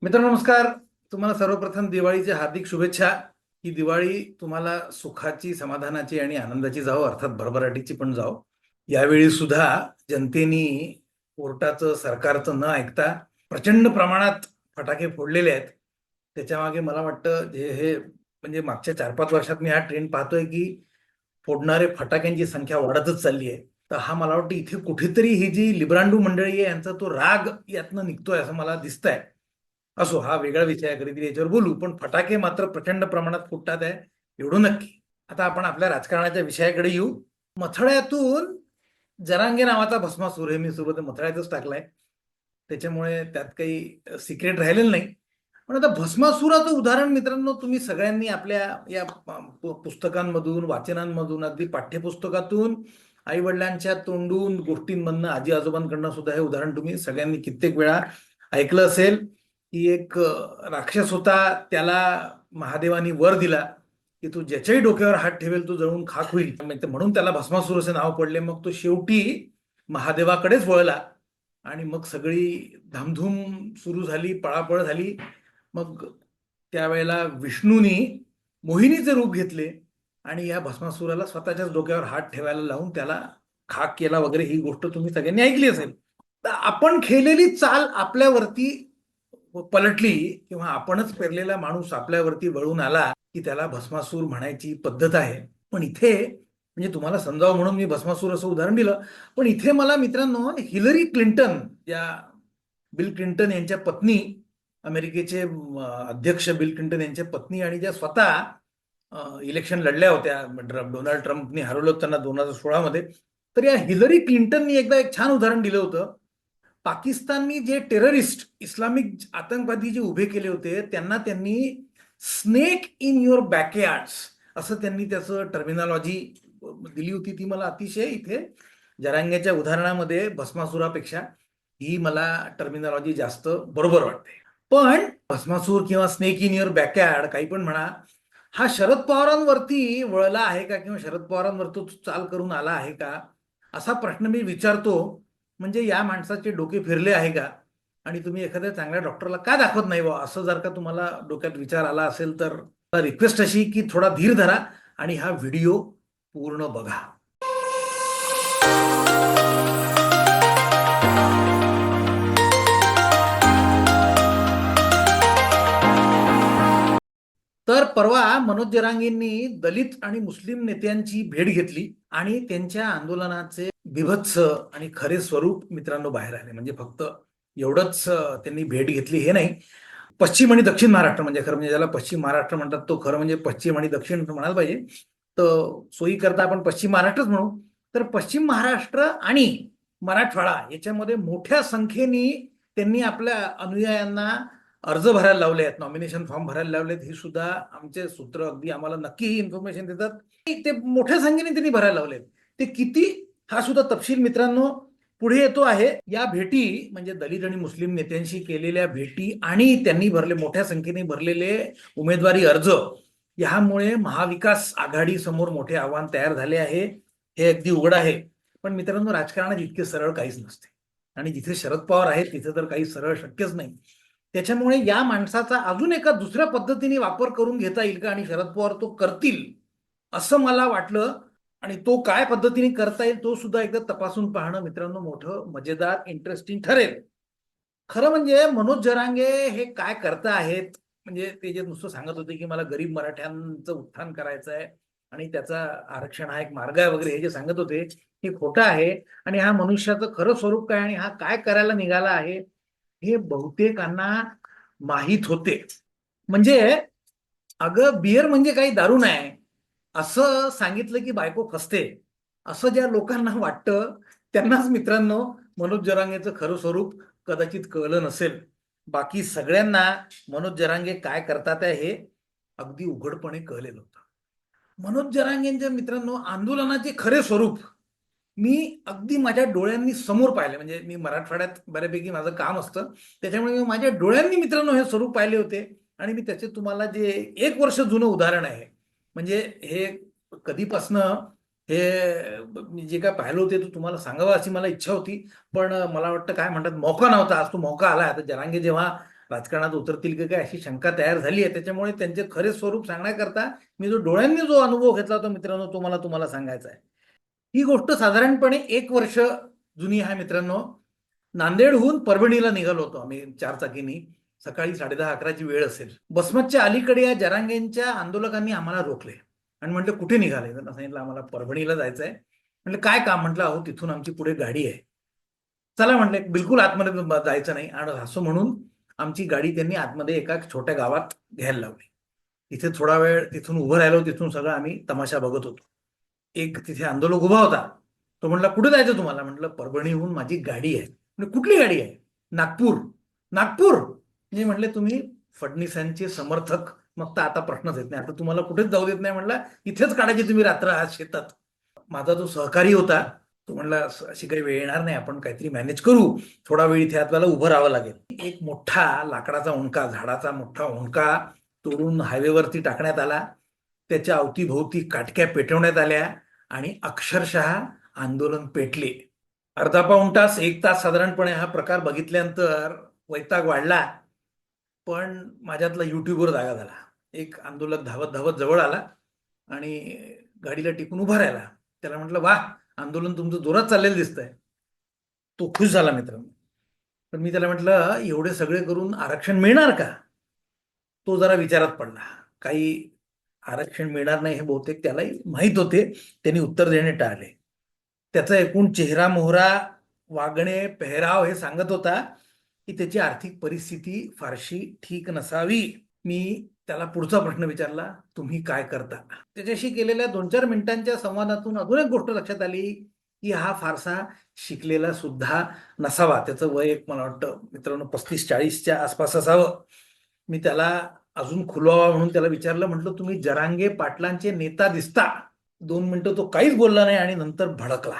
मित्रांनो नमस्कार. तुम्हाला सर्वप्रथम दिवाळीच्या हार्दिक शुभेच्छा. ही दिवाळी तुम्हाला सुखाची, समाधानाची आणि आनंदाची जावो, अर्थात भरभराटीची पण जावो. यावेळी सुद्धा जनतेने कोर्टाचं, सरकारचं न ऐकता प्रचंड प्रमाणात फटाके फोडलेले आहेत. त्याच्यामागे मला वाटतं हे म्हणजे मागच्या 4-5 वर्षात मी हा ट्रेंड पाहतोय की फोडणारे फटाक्यांची संख्या वाढतच चालली आहे. तर हा मला वाटतं इथे कुठेतरी ही जी लिब्रांडू मंडळी आहे यांचा तो राग यातनं निघतोय असं मला दिसतंय. असो, हा वेगळा विषय आहे, कधीतरी याच्यावर बोलू. पण फटाके मात्र प्रचंड प्रमाणात फुटतात आहे, एवढं नक्की. आता आपण आपल्या राजकारणाच्या विषयाकडे येऊ. मथळ्यातून जरांगे नावाचा भस्मासूर, हे मी सुरुवात मथळ्यातच टाकलाय, त्याच्यामुळे त्यात काही सिक्रेट राहिलेलं नाही. पण आता भस्मासुराचं उदाहरण मित्रांनो तुम्ही सगळ्यांनी आपल्या या पुस्तकांमधून, वाचनांमधून, अगदी पाठ्यपुस्तकातून, आई वडिलांच्या तोंडून, गोष्टींमधनं, आजी आजोबांकडनं सुद्धा हे उदाहरण तुम्ही सगळ्यांनी कित्येक वेळा ऐकलं असेल की एक राक्षस होता, त्याला महादेवानी वर दिला की तू ज्याच्याही डोक्यावर हात ठेवेल तो जळून खाक होईल. म्हणून त्याला भस्मासूर असे नाव पडले. मग तो शेवटी महादेवाकडेच वळला आणि मग सगळी धामधूम सुरू झाली, पळापळ झाली. मग त्यावेळेला विष्णूनी मोहिनीचे रूप घेतले आणि या भस्मासुराला स्वतःच्याच डोक्यावर हात ठेवायला लावून त्याला खाक केला वगैरे. ही गोष्ट तुम्ही सगळ्यांनी ऐकली असेल. तर आपण खेळलेली चाल आपल्यावरती पलटली किंवा आपणच पेरलेला माणूस आपल्यावरती वळून आला की त्याला भस्मासूर म्हणायची पद्धत आहे. पण इथे म्हणजे तुम्हाला समजावं म्हणून मी भस्मासूर असं उदाहरण दिलं. पण इथे मला मित्रांनो हिलरी क्लिंटन, या बिल क्लिंटन यांच्या पत्नी, अमेरिकेचे अध्यक्ष बिल क्लिंटन यांच्या पत्नी, आणि ज्या स्वतः इलेक्शन लढल्या होत्या, डोनाल्ड ट्रम्पनी हरवलं त्यांना 2016 मध्ये. तर या हिलरी क्लिंटननी एकदा एक छान उदाहरण दिलं होतं. पाकिस्ताननी जे टेररिस्ट, इस्लामिक आतंकवादी जे उभे केले होते त्यांना त्यांनी स्नेक इन युअर बॅकयार्ड्स असं त्यांनी त्याचं टर्मिनॉलॉजी दिली होती. ती मला अतिशय इथे जरांगेच्या उदाहरणामध्ये भस्मासुरापेक्षा ही मला टर्मिनॉलॉजी जास्त बरोबर वाटते. पण भस्मासूर किंवा स्नेक इन युअर बॅकयार्ड काही पण म्हणा, हा शरद पवारांवरती वळला आहे का किंवा शरद पवारांवर तो चाल करून आला आहे का असा प्रश्न मी विचारतो. म्हणजे या माणसाचे डोके फिरले आहे का? आणि तुम्ही एखाद्या चांगल्या डॉक्टरला का दाखवत नाही बा, असं जर का तुम्हाला डोक्यात विचार आला असेल तर रिक्वेस्ट अशी की थोडा धीर धरा आणि हा व्हिडिओ पूर्ण बघा. तर परवा मनोज जरांगेंनी दलित आणि मुस्लिम नेत्यांची भेट घेतली आणि त्यांच्या आंदोलनाचे बिभत्स आणि खरे स्वरूप मित्रांनो बाहेर आले. म्हणजे फक्त एवढंच त्यांनी भेट घेतली हे नाही, पश्चिम आणि दक्षिण महाराष्ट्र, म्हणजे खरं म्हणजे ज्याला पश्चिम महाराष्ट्र म्हणतात तो खरं म्हणजे पश्चिम आणि दक्षिण म्हणायला पाहिजे. तर सोयी करता आपण पश्चिम महाराष्ट्रच म्हणू. तर पश्चिम महाराष्ट्र आणि मराठवाडा याच्यामध्ये मोठ्या संख्येने त्यांनी आपल्या अनुयायांना अर्ज भरायला लावले आहेत, नॉमिनेशन फॉर्म भरायला लावलेत. ही सुद्धा आमचे सूत्र अगदी आम्हाला नक्की ही इन्फॉर्मेशन देतात. ते मोठ्या संख्येने त्यांनी भरायला लावलेत. ते किती हा सुद्धा तपशील मित्रांनो पुढे येतो आहे. या भेटी म्हणजे दलित आणि मुस्लिम नेत्यांशी केलेल्या भेटी आणि त्यांनी मोठ्या संख्येने भरलेले उमेदवारी अर्ज, यामुळे महाविकास आघाडी समोर मोठे आव्हान तयार झाले आहे, हे अगदी उघड आहे. पण मित्रांनो राजकारणात इतके सरळ काहीच नसते आणि जिथे शरद पवार आहेत तिथे तर काही सरळ शक्यच नाही. त्याच्यामुळे या माणसाचा अजून एका दुसऱ्या पद्धतीने वापर करून घेता येईल का आणि शरद पवार तो करतील असं मला वाटलं. आणि तो काय पद्धतीने करता येईल तो सुद्धा एकदा तपासून पाहणं मित्रांनो मोठं मजेदार, इंटरेस्टिंग ठरेल. खरं म्हणजे मनोज जरांगे हे काय करता आहेत, म्हणजे ते जे नुसतं सांगत होते की मला गरीब मराठ्यांचं उत्थान करायचं आहे आणि त्याचा आरक्षण हा एक मार्ग आहे वगैरे, हे जे सांगत होते हे खोटं आहे. आणि हा मनुष्याचं खरं स्वरूप काय आणि हा काय करायला निघाला आहे हे बहुतेकांना माहीत होते. म्हणजे अगं बियर म्हणजे काही दारू नाही असं सांगितलं की बायको फसते, असं ज्या लोकांना वाटतं त्यांनाच मित्रांनो मनोज जरांगेचं खरं स्वरूप कदाचित कळलं नसेल. बाकी सगळ्यांना मनोज जरांगे काय करतात हे अगदी उघडपणे कळलेलं होतं. मनोज जरांगेंच्या मित्रांनो आंदोलनाचे खरे स्वरूप मी अगदी माझ्या डोळ्यांनी समोर पाहिले. म्हणजे मी मराठवाड्यात बऱ्यापैकी माझं काम असतं, त्याच्यामुळे मी माझ्या डोळ्यांनी मित्रांनो हे स्वरूप पाहिले होते. आणि मी त्याचे तुम्हाला जे 1 वर्ष जुनं उदाहरण आहे, म्हणजे हे कधीपासनं हे मी जे काय पाहिलं होते तो तुम्हाला सांगावं अशी मला इच्छा होती. पण मला वाटतं काय म्हणतात मौका नव्हता, आज तो मौका आला. आता जरांगे जेव्हा राजकारणात उतरतील की काय अशी शंका तयार झाली आहे. त्याच्यामुळे त्यांचे खरे स्वरूप सांगण्याकरता मी डोळ्यांनी जो अनुभव घेतला होता मित्रांनो, तो मला तुम्हाला सांगायचा आहे. ही गोष्ट साधारणपणे 1 वर्ष जुनी आहे मित्रांनो. नांदेडहून परभणीला निघालो होतो आम्ही 4 चाकीनी. सकाळी 10:30-11ची वेळ असेल. बसमतच्या अलीकडे या जरांगेंच्या आंदोलकांनी आम्हाला रोखले आणि म्हटलं कुठे निघाले. त्यांना सांगितलं आम्हाला परभणीला जायचं आहे. म्हटलं काय काम. म्हटलं अहो तिथून आमची पुढे गाडी आहे. चला म्हटले, बिलकुल आतमध्ये जायचं नाही. आणि असं म्हणून आमची गाडी त्यांनी आतमध्ये एका छोट्या गावात घ्यायला लावली. तिथे थोडा वेळ तिथून उभं राहिलो. तिथून सगळं आम्ही तमाशा बघत होतो. एक तिथे आंदोलक उभा होता. तो म्हटला कुठे जायचं तुम्हाला. म्हटलं परभणीहून माझी गाडी आहे. म्हणजे कुठली गाडी आहे. नागपूर. नागपूर. मी म्हटले तुम्ही फडणवीसांचे समर्थक, मग तर आता प्रश्नच येत नाही. आता तुम्हाला कुठेच जाऊ देत नाही. म्हटलं इथेच काढायची तुम्ही रात्र आज शेतात. माझा जो सहकारी होता तो म्हणला अशी काही वेळ येणार नाही, आपण काहीतरी मॅनेज करू. थोडा वेळ इथे आपल्याला उभं राहावं लागेल. एक मोठा लाकडाचा उंडका, झाडाचा मोठा उंडका तोडून हायवेवरती टाकण्यात आला. त्याच्या अवतीभोवती काटक्या पेटवण्यात आल्या आणि अक्षरशः आंदोलन पेटले. अर्धा पाऊण तास 1 तास साधारणपणे हा प्रकार बघितल्यानंतर वैताग वाढला. पण माझ्यातला युट्यूबवर जागा झाला. एक आंदोलक धावत धावत जवळ आला आणि गाडीला टिकून उभा राहिला. त्याला म्हटलं वाह, आंदोलन तुमचं जोरात चाललेलं दिसतंय. तो खुश झाला मित्रांनो. पण मी त्याला म्हटलं एवढे सगळे करून आरक्षण मिळणार का. तो जरा विचारात पडला. काही आरक्षण मिळणार नाही हे बहुतेक त्यालाही माहीत होते. त्यांनी उत्तर देणे टाळले. त्याचा एकूण चेहरा मोहरा, वागणे, पेहराव हे सांगत होता की त्याची आर्थिक परिस्थिती फारशी ठीक नसावी. मी त्याला पुढचा प्रश्न विचारला, तुम्ही काय करता. त्याच्याशी केलेल्या 2-4 मिनिटांच्या संवादातून अजून एक गोष्ट लक्षात आली की हा फारसा शिकलेला सुद्धा नसावा. त्याचं वय एक मला वाटतं मित्रांनो 35-40च्या आसपास असावं. मी त्याला अजून खुलवावा म्हणून त्याला विचारलं. म्हटलं तुम्ही जरांगे पाटलांचे नेता दिसता. 2 मिनिटं तो काहीच बोलला नाही आणि नंतर भडकला.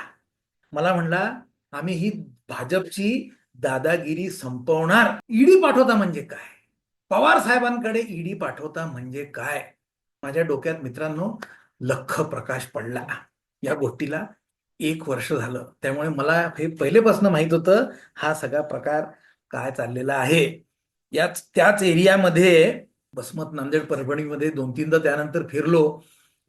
मला म्हणला आम्ही ही भाजपची दादागिरी संपवणार. ईडी पाठवता म्हणजे काय. पवार साहेबांकडे ईडी पाठवता म्हणजे काय. माझ्या डोक्यात मित्रांनो लख्ख प्रकाश पडला. या गोष्टीला 1 वर्ष झालं. त्यामुळे मला हे पहिलेपासून माहित होतं हा सगळा प्रकार काय चाललेला आहे. त्याच एरियामध्ये बसमत नांदेड परभणीमध्ये 2-3दा त्यानंतर फिरलो.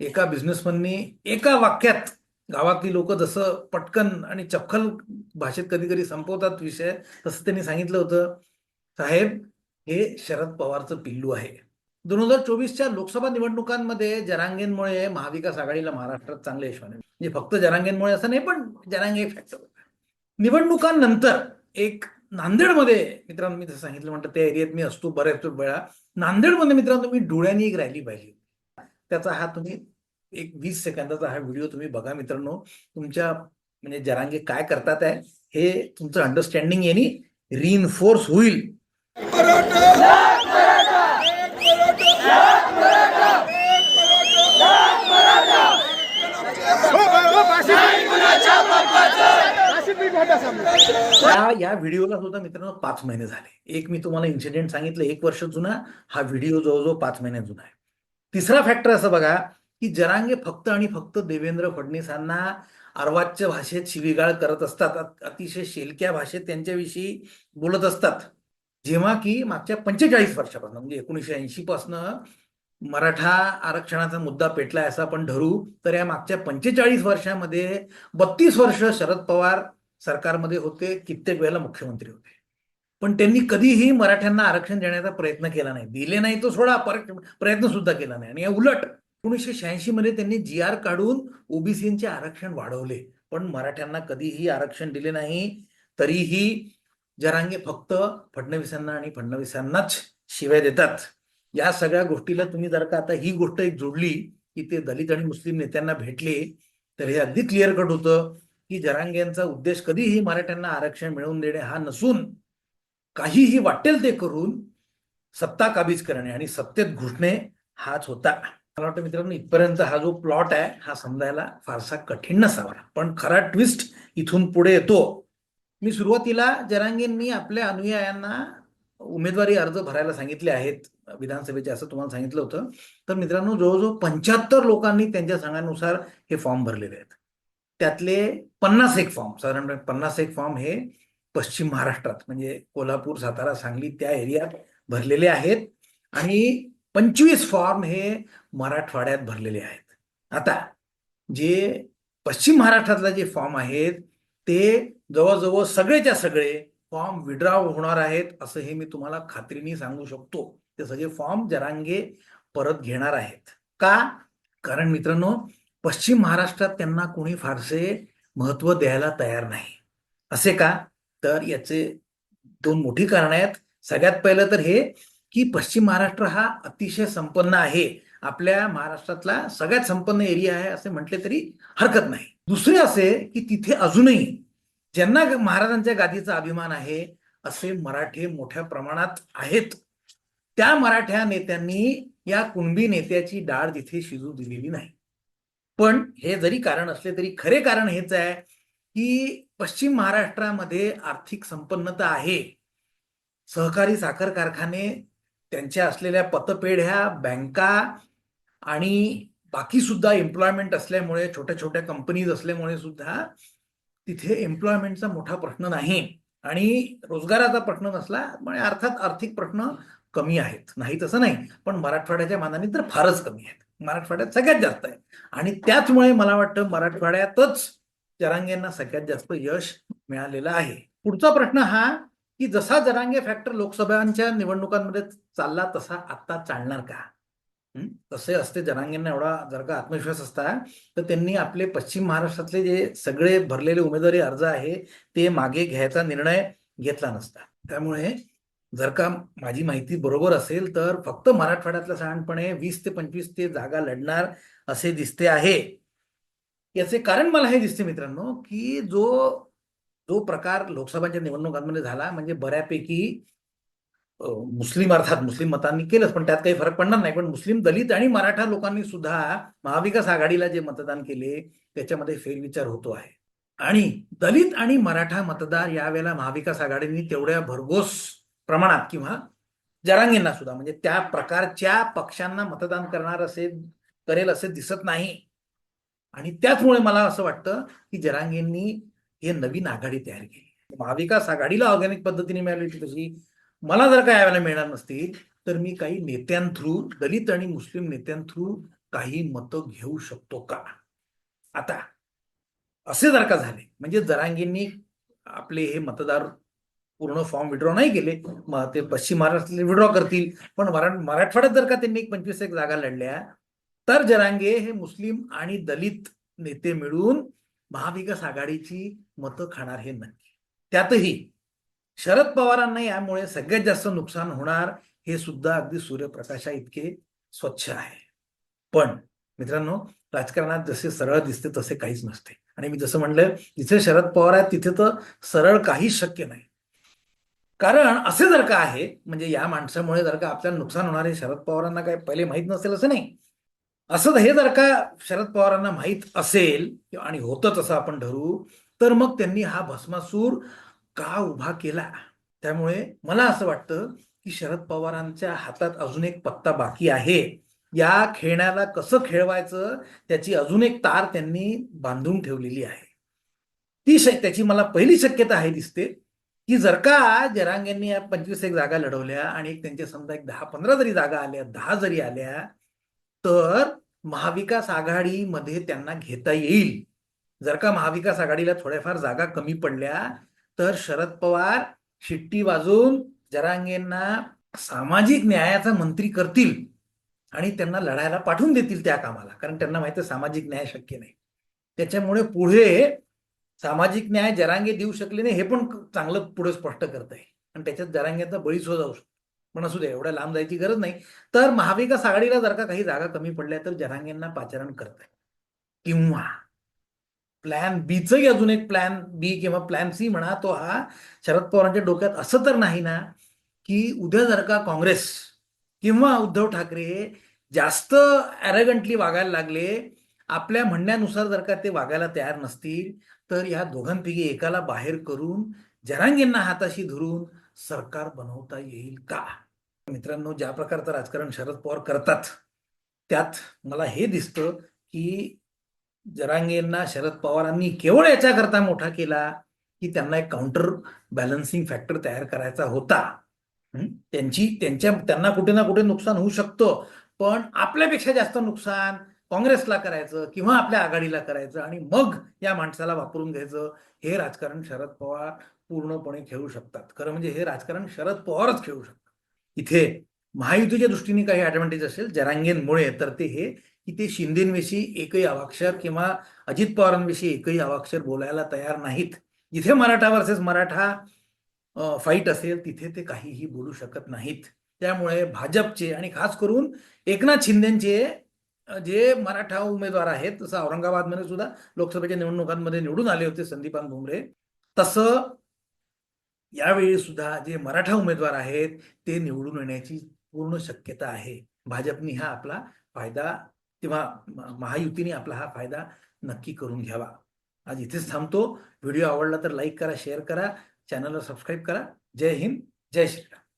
एका बिझनेसमननी एका वाक्यात गावातली लोक जसं पटकन आणि चपखल भाषेत कधी कधी संपवतात विषय, तसं त्यांनी सांगितलं होतं, साहेब हे शरद पवारचं पिल्लू आहे. 2024च्या लोकसभा निवडणुकांमध्ये जरांगेंमुळे महाविकास आघाडीला महाराष्ट्रात चांगले यश मिळाले. म्हणजे फक्त जरांगेंमुळे असं नाही, पण जरांगे एक फॅक्टर होता. निवडणुकांनंतर एक नांदेडमध्ये मित्रांनो मी जसं सांगितलं म्हणतं त्या एरियात मी असतो बऱ्याच वेळा. नांदेडमध्ये मित्रांनो मी डोळ्यांनी एक रॅली पाहिली. त्याचा हा तुम्ही एक 20 सेकंदाचा हा व्हिडिओ तुम्ही बघा मित्रांनो. तुमच्या म्हणजे जरांगे काय करतात आहे हे तुमचं अंडरस्टँडिंग यांनी रिइन्फोर्स होईल. या व्हिडिओला सुद्धा मित्रांनो 5 महिने झाले. एक मी तुम्हाला इन्सिडेंट सांगितलं 1 वर्ष जुना, हा व्हिडिओ जवळजवळ 5 महिने जुना आहे. तिसरा फॅक्टर असं बघा की जरांगे फक्त आणि फक्त देवेंद्र फडणवीसांना अर्वाच्य भाषेत शिवीगाळ करत असतात. अतिशय शेलक्या भाषेत त्यांच्याविषयी बोलत असतात. जेव्हा की मागच्या 45 वर्षापासून म्हणजे 1980 पासून मराठा आरक्षणाचा मुद्दा पेटलाय असं आपण धरू तर या मागच्या 45 वर्षामध्ये 32 वर्ष शरद पवार सरकारमध्ये होते, कित्येक वेळेला मुख्यमंत्री होते. पण त्यांनी कधीही मराठ्यांना आरक्षण देण्याचा प्रयत्न केला नाही. दिले नाही तो सोडा, प्रयत्न सुद्धा केला नाही. आणि या उलट 1986 मध्ये त्यांनी GR काढून ओबीसीचे आरक्षण वाढवले, पण मराठ्यांना कधीही आरक्षण दिले नाही. तरीही जरांगे फक्त फडणवीसांना आणि फडणवीसांनाच शिव्या देतात. या सगळ्या गोष्टीला तुम्ही जर का आता ही गोष्ट एक जोडली की ते दलित आणि मुस्लिम नेत्यांना भेटले तर हे अगदी क्लिअर कट होतं की जरांगेंचा उद्देश कधीही मराठ्यांना आरक्षण मिळवून देणे हा नसून काहीही वाटेल ते करून सत्ता काबीज करणे आणि सत्तेत घुसणे हाच होता. मला वाटतं मित्रांनो इथपर्यंत हा जो प्लॉट आहे हा समजायला फारसा कठीण नसावा, पण खरा ट्विस्ट इथून पुढे येतो. मी सुरुवातीला जरांगेंनी आपल्या अनुयायांना उमेदवारी अर्ज भरायला सांगितले आहेत विधानसभेचे असं तुम्हाला सांगितलं होतं. तर मित्रांनो जवळजवळ 75 लोकांनी त्यांच्या सांगण्यानुसार हे फॉर्म भरलेले आहेत. त्यातले 51 फॉर्म साधारणपणे 51 फॉर्म हे पश्चिम महाराष्ट्रात म्हणजे कोल्हापूर, सातारा, सांगली त्या एरियात भरलेले आहेत आणि 25 फॉर्म हे मराठवाड्यात भरलेले आहेत. आता जे पश्चिम महाराष्ट्रातले जे फॉर्म आहेत ते जवळजवळ सगळेच्या सगळे फॉर्म विड्रॉ होणार आहेत असं हे मी तुम्हाला खात्रीने सांगू शकतो. ते सगळे फॉर्म जरांगे परत घेणार आहेत. का? कारण मित्रांनो, पश्चिम महाराष्ट्रात त्यांना कोणी फारसे महत्व द्यायला तयार नाही. असे का? तर याचे दोन मोठी कारण आहेत. सगळ्यात पहिलं तर हे की पश्चिम महाराष्ट्र हा अतिशय संपन्न आहे. आपल्या महाराष्ट्रातला सगळ्यात संपन्न एरिया आहे असे म्हटले तरी हरकत नाही. दुसरे असे की तिथे अजूनही ज्यांना महाराजांच्या गादीचा अभिमान आहे असे मराठे मोठ्या प्रमाणात आहेत. त्या मराठ्या नेत्यांनी या कुणबी नेत्याची डाळ तिथे शिजू दिलेली नाही. पण हे जरी कारण असले तरी खरे कारण हेच आहे की पश्चिम महाराष्ट्रामध्ये आर्थिक संपन्नता आहे. सहकारी साखर कारखाने, त्यांच्या असलेल्या पतपेढ्या, बँका आणि बाकी सुद्धा एम्प्लॉयमेंट असल्यामुळे, छोट्या छोट्या कंपनीज असल्यामुळे सुद्धा तिथे एम्प्लॉयमेंटचा मोठा प्रश्न नाही आणि रोजगाराचा प्रश्न नसला म्हणजे अर्थात आर्थिक प्रश्न कमी आहेत, नाही तसं नाही, पण मराठवाड्याच्या मानाने तर फारच कमी आहेत. मराठवाड्यात सगळ्यात जास्त आहे आणि त्याचमुळे मला वाटतं मराठवाड्यातच जरांगेंना सगळ्यात जास्त यश मिळालेलं आहे. पुढचा प्रश्न हा की जसा जरांगे फॅक्टर लोकसभांच्या निवडणुकांमध्ये चालला तसा आता चालणार का? तसे असते जरांगेंना एवढा जर का आत्मविश्वास असता तर त्यांनी आपले पश्चिम महाराष्ट्रातले जे सगळे भरलेले उमेदवारी अर्ज आहे ते मागे घ्यायचा निर्णय घेतला नसता. त्यामुळे जर का माझी माहिती बरोबर असेल तर फक्त मराठवाड्यातल्या साधारणपणे 20 ते 25 ते जागा लढणार असे दिसते आहे. याचे कारण मला हे दिसते मित्रांनो की जो जो प्रकार लोकसभाच्या निवडणुकांमध्ये झाला म्हणजे बऱ्यापैकी मुस्लिम अर्थात मुस्लिम मतांनी केलंच पण त्यात काही फरक पडणार नाही. पण मुस्लिम, दलित आणि मराठा लोकांनी सुद्धा महाविकास आघाडीला जे मतदान केले त्याच्यामध्ये फेरविचार होतो आहे आणि दलित आणि मराठा मतदार यावेळेला महाविकास आघाडीने तेवढ्या भरघोस प्रमाणात किंवा जरांगेंना सुद्धा म्हणजे त्या प्रकारच्या पक्षांना मतदान करणार असे करेल असे दिसत नाही आणि त्याचमुळे मला असं वाटतं की जरांगेंनी हे नवीन आघाडी तयार केली. महाविकास आघाडीला ऑर्गॅनिक पद्धतीने मिळाली होती तशी मला जर का यावेळेला मिळणार नसतील तर मी काही नेत्यांथ्रू, दलित आणि मुस्लिम नेत्यांथ्रू काही मतं घेऊ शकतो का? आता असे जर का झाले म्हणजे जरांगेंनी आपले हे मतदार पूर्ण फॉर्म विड्रॉ नाही केले, मग ते पश्चिम महाराष्ट्रातले विड्रॉ करतील, पण मराठवाड्यात जर का त्यांनी 25 जागा लढल्या तर जरांगे हे मुस्लिम आणि दलित नेते मिळून महाविकास आघाडीची मतं खाणार हे नक्की. त्यातही शरद पवारांना यामुळे सगळ्यात जास्त नुकसान होणार हे सुद्धा अगदी सूर्यप्रकाशा इतके स्वच्छ आहे. पण मित्रांनो, राजकारणात जसे सरळ दिसते तसे काहीच नसते आणि मी जसं म्हणलं जिथे शरद पवार आहेत तिथे तर सरळ काहीच शक्य नाही. कारण असे जर का आहे म्हणजे या माणसामुळे जर का आपल्याला नुकसान होणार हे शरद पवारांना काय पहिले माहीत नसेल असं नाही. असं हे जर का शरद पवारांना माहीत असेल आणि होतं तसं आपण धरू तर मग त्यांनी हा भस्मासूर का उभा केला? त्यामुळे मला असं वाटतं की शरद पवारांच्या हातात अजून एक पत्ता बाकी आहे. या खेळण्याला कसं खेळवायचं त्याची अजून एक तार त्यांनी बांधून ठेवलेली आहे. त्याची मला पहिली शक्यता आहे दिसते की जर का जरांगेंनी या 25 जागा लढवल्या आणि त्यांच्या समजा एक 10-15 जरी जागा आल्या, 10 जरी आल्या तर महाविकास आघाडीमध्ये त्यांना घेता येईल. जर का महाविकास आघाडीला थोड्याफार जागा कमी पडल्या तर शरद पवार शिट्टी वाजवून जरांगेंना सामाजिक न्यायाचा मंत्री करतील आणि त्यांना लढायला पाठवून देतील त्या कामाला, कारण त्यांना माहिती आहे सामाजिक न्याय शक्य नाही. त्याच्यामुळे पुढे सामाजिक न्याय जरांगे देऊ शकले नाही हे पण चांगलं पुढे स्पष्ट करत आहे आणि त्याच्यात जरांगेचा बळी सुद्धा जाऊ शकतो. पण असू दे, एवढ्या लांब जायची गरज नाही. तर महाविकास आघाडीला जर का काही जागा कमी पडल्या तर जरांगेंना पाचारण करत आहे किंवा प्लॅन बीचंही अजून एक प्लॅन बी किंवा प्लॅन सी म्हणा तो हा शरद पवारांच्या डोक्यात असं तर नाही ना की उद्या जर का काँग्रेस किंवा उद्धव ठाकरे जास्त ॲरोगंटली वागायला लागले, आपल्या म्हणण्यानुसार जर का ते वागायला तयार नसतील तर या दोघांपैकी एकाला बाहेर करून जरांगेंना हाताशी धरून सरकार बनवता येईल का? मित्रांनो, ज्या प्रकारचं राजकारण शरद पवार करतात त्यात मला हे दिसतं की जरांगेंना शरद पवारांनी केवळ याच्याकरता मोठा केला की त्यांना एक काउंटर बॅलन्सिंग फॅक्टर तयार करायचा होता. त्यांना कुठे ना कुठे नुकसान होऊ शकतं, पण आपल्यापेक्षा जास्त नुकसान काँग्रेसला करायचं किंवा आपल्या आघाडीला करायचं आणि मग या माणसाला वापरून घ्यायचं, हे राजकारण शरद पवार पूर्णपणे खेळू शकतात. खरं म्हणजे हे राजकारण शरद पवारच खेळू शकतात. इथे महायुतीच्या दृष्टीने काही ऍडव्हान्टेज असेल जरांगेंमुळे, तर ते हे की ते शिंदेविषयी एकही अवाक्षर किंवा अजित पवारांविषयी एकही अवाक्षर बोलायला तयार नाहीत. जिथे मराठा वर्सेस मराठा फाईट असेल तिथे ते काहीही बोलू शकत नाहीत. त्यामुळे भाजपचे आणि खास करून एकनाथ शिंदेचे जे मराठा उमेदवार आहेत, जसं औरंगाबादमध्ये सुद्धा लोकसभेच्या निवडणुकांमध्ये निवडून आले होते संदीपान भुमरे, तसं यावेळी सुद्धा जे मराठा उमेदवार आहेत ते निवडून येण्याची पूर्ण शक्यता आहे. भाजपनी हा आपला फायदा किंवा महायुतीने आपला हा फायदा नक्की करून घ्यावा. आज इथेच थांबतो. व्हिडिओ आवडला तर लाईक करा, शेअर करा, चॅनलला सबस्क्राईब करा. जय हिंद, जय श्रीराम.